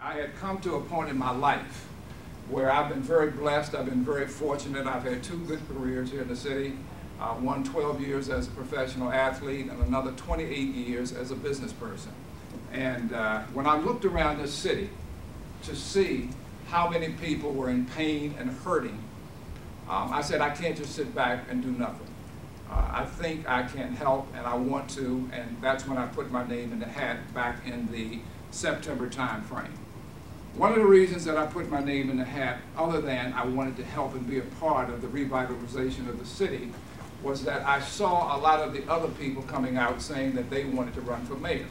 I had come to a point in my life where I've been very blessed, I've been very fortunate. I've had two good careers here in the city, one 12 years as a professional athlete and another 28 years as a business person. And when I looked around this city to see how many people were in pain and hurting, I said, I can't just sit back and do nothing. I think I can help and I want to, and that's when I put my name in the hat back in the September time frame. One of the reasons that I put my name in the hat, other than I wanted to help and be a part of the revitalization of the city, was that I saw a lot of the other people coming out saying that they wanted to run for mayor.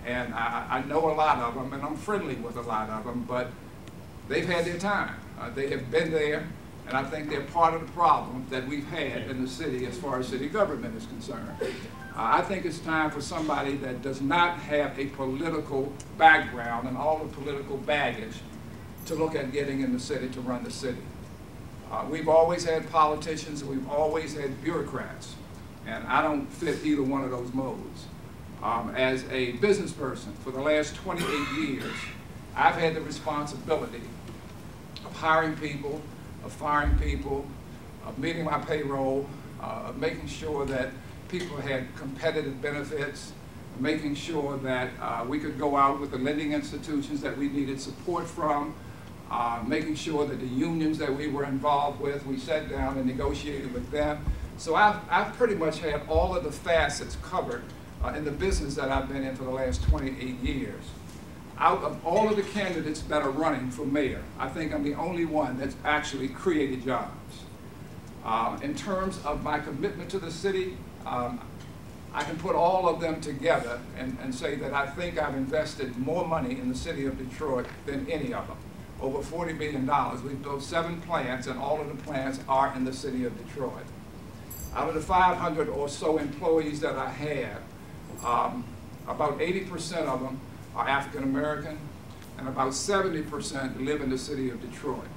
And I know a lot of them, and I'm friendly with a lot of them, but they've had their time. They have been there, and I think they're part of the problem that we've had in the city as far as city government is concerned. I think it's time for somebody that does not have a political background and all the political baggage to look at getting in the city to run the city. We've always had politicians, we've always had bureaucrats, and I don't fit either one of those modes. As a business person for the last 28 years, I've had the responsibility of hiring people, of firing people, of meeting my payroll, of making sure that people had competitive benefits, making sure that we could go out with the lending institutions that we needed support from, making sure that the unions that we were involved with, we sat down and negotiated with them. So I've pretty much had all of the facets covered in the business that I've been in for the last 28 years. Out of all of the candidates that are running for mayor, I think I'm the only one that's actually created jobs. In terms of my commitment to the city, I can put all of them together and say that I think I've invested more money in the city of Detroit than any of them. Over $40 billion. We've built 7 plants, and all of the plants are in the city of Detroit. Out of the 500 or so employees that I have, about 80% of them are African American, and about 70% live in the city of Detroit.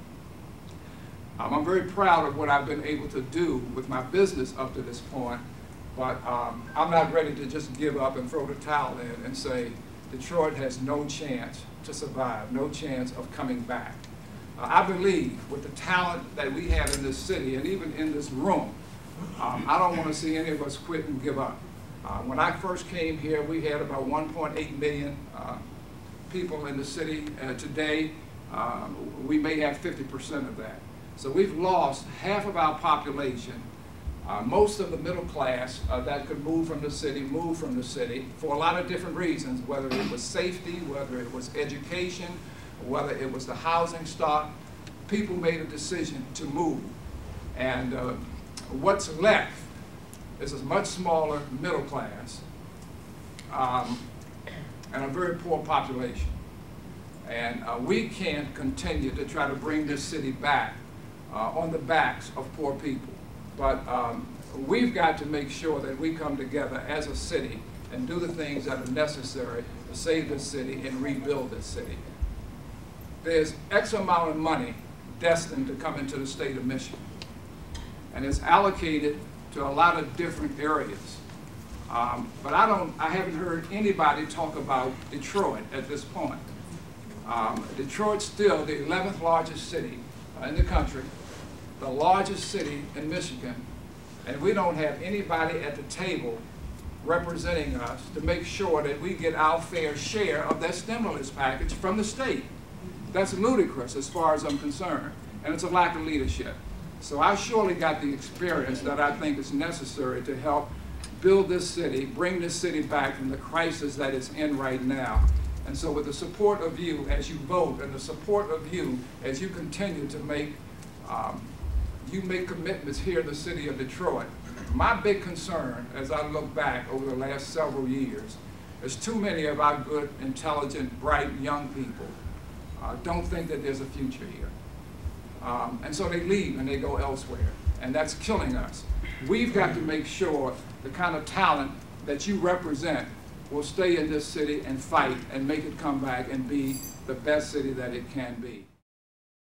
I'm very proud of what I've been able to do with my business up to this point, but I'm not ready to just give up and throw the towel in and say Detroit has no chance to survive, no chance of coming back. I believe with the talent that we have in this city and even in this room, I don't want to see any of us quit and give up. When I first came here, we had about 1.8 million people in the city. Today, we may have 50% of that. So we've lost half of our population. Most of the middle class that could move from the city for a lot of different reasons, whether it was safety, whether it was education, whether it was the housing stock. People made a decision to move. And what's left is a much smaller middle class and a very poor population. And we can't continue to try to bring this city back on the backs of poor people. But we've got to make sure that we come together as a city and do the things that are necessary to save this city and rebuild this city. There's X amount of money destined to come into the state of Michigan, and it's allocated to a lot of different areas. But I haven't heard anybody talk about Detroit at this point. Detroit's still the 11th largest city in the country, the largest city in Michigan, and we don't have anybody at the table representing us to make sure that we get our fair share of that stimulus package from the state. That's ludicrous as far as I'm concerned, and it's a lack of leadership. So I surely got the experience that I think is necessary to help build this city, bring this city back from the crisis that it's in right now. And so with the support of you as you vote, and the support of you as you continue to make commitments here in the city of Detroit, my big concern as I look back over the last several years is too many of our good, intelligent, bright, young people don't think that there's a future here. And so they leave and they go elsewhere, and that's killing us. We've got to make sure the kind of talent that you represent will stay in this city and fight and make it come back and be the best city that it can be.